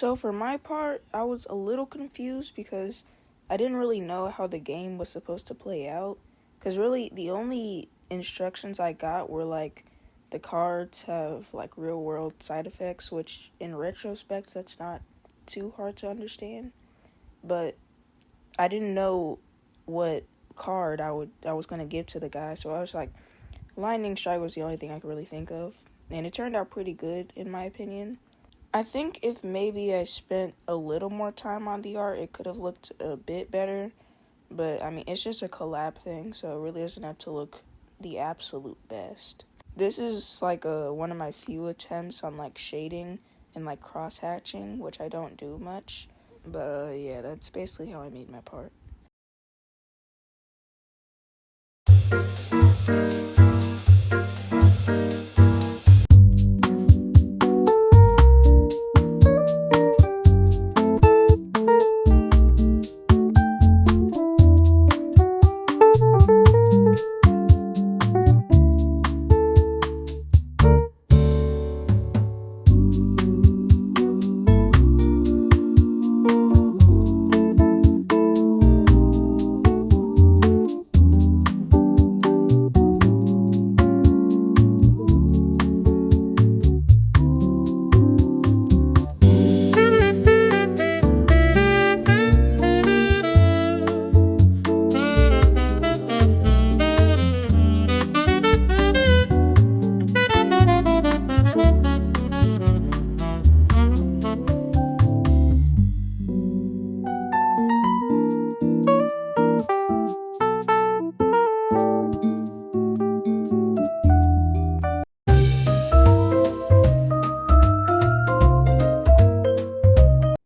So for my part, I was a little confused because I didn't really know how the game was supposed to play out. Because really, the only instructions I got were like the cards have like real world side effects, which in retrospect, that's not too hard to understand. But I didn't know what card I was gonna give to the guy, so I was like, lightning strike was the only thing I could really think of, and it turned out pretty good in my opinion. I think if maybe I spent a little more time on the art, it could have looked a bit better. But I mean, it's just a collab thing, so it really doesn't have to look the absolute best. This is like one of my few attempts on like shading and like cross hatching, which I don't do much. But yeah, that's basically how I made my part.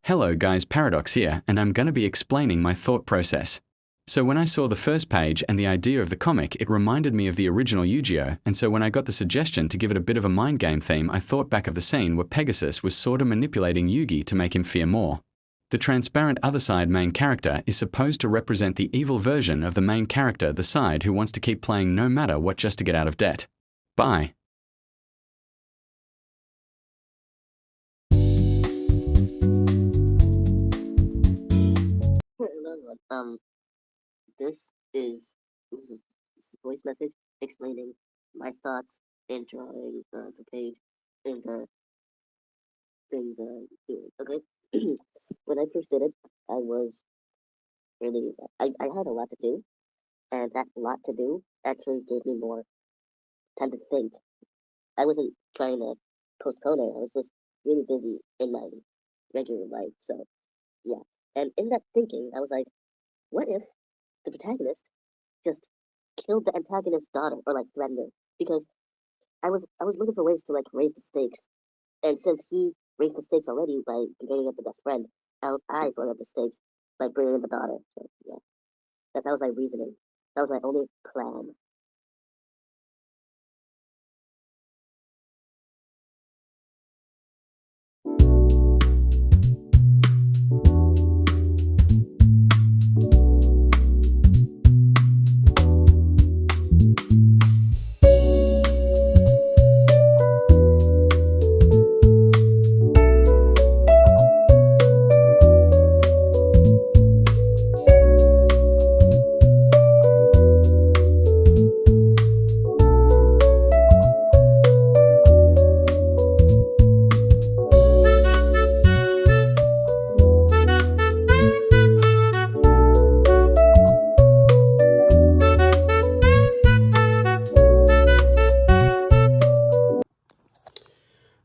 Hello guys, Paradox here, and I'm going to be explaining my thought process. So when I saw the first page and the idea of the comic, it reminded me of the original Yu-Gi-Oh! And so when I got the suggestion to give it a bit of a mind game theme, I thought back of the scene where Pegasus was sorta manipulating Yugi to make him fear more. The transparent other side main character is supposed to represent the evil version of the main character, the side who wants to keep playing no matter what just to get out of debt. Bye. Hello, everyone. This is a voice message explaining my thoughts in drawing the page in the doing. Okay. When I first did it, I was really I had a lot to do, and that lot to do actually gave me more time to think. I wasn't trying to postpone it. I was just really busy in my regular life. So yeah. And in that thinking, I was like, what if the protagonist just killed the antagonist's daughter or like threatened her? Because I was looking for ways to like raise the stakes, and since he raised the stakes already by bringing up the best friend, I brought up the stakes by bringing in the daughter. So yeah, that was my reasoning. That was my only plan.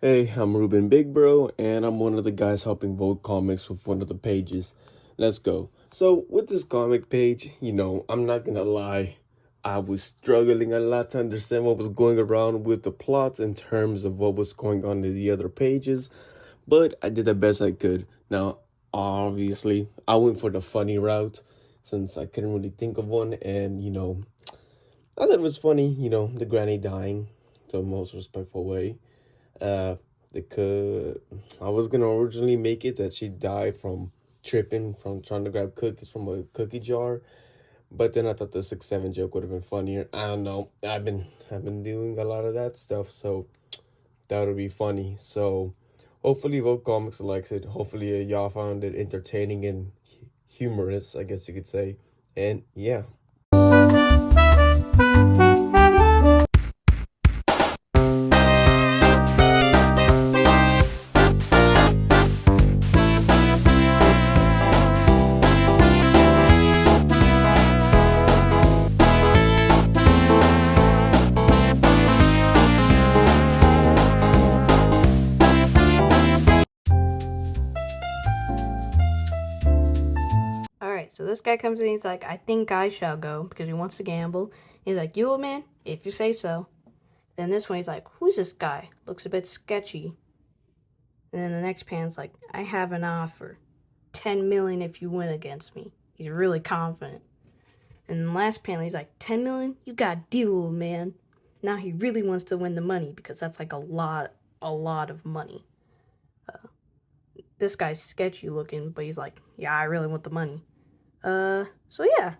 Hey, I'm Ruben Big Bro, and I'm one of the guys helping Vogue Comics with one of the pages. Let's go. So, with this comic page, I'm not gonna lie, I was struggling a lot to understand what was going around with the plots in terms of what was going on in the other pages, but I did the best I could. Now, obviously, I went for the funny route since I couldn't really think of one, and I thought it was funny, the granny dying the most respectful way. Uh, because I was gonna originally make it that she died from tripping from trying to grab cookies from a cookie jar, but then I thought the 6-7 joke would have been funnier. I don't know. I've been doing a lot of that stuff, so that would be funny. So Hopefully, Vogue Comics likes it. Hopefully, y'all found it entertaining and humorous, I guess you could say. And yeah. Alright, so this guy comes in, he's like, I think I shall go, because he wants to gamble. He's like, you, old man? If you say so. Then this one, he's like, who's this guy? Looks a bit sketchy. And then the next pan's like, I have an offer. 10 million if you win against me. He's really confident. And the last panel, he's like, 10 million? You got a deal, old man. Now he really wants to win the money, because that's like a lot of money. This guy's sketchy looking, but he's like, yeah, I really want the money. So yeah,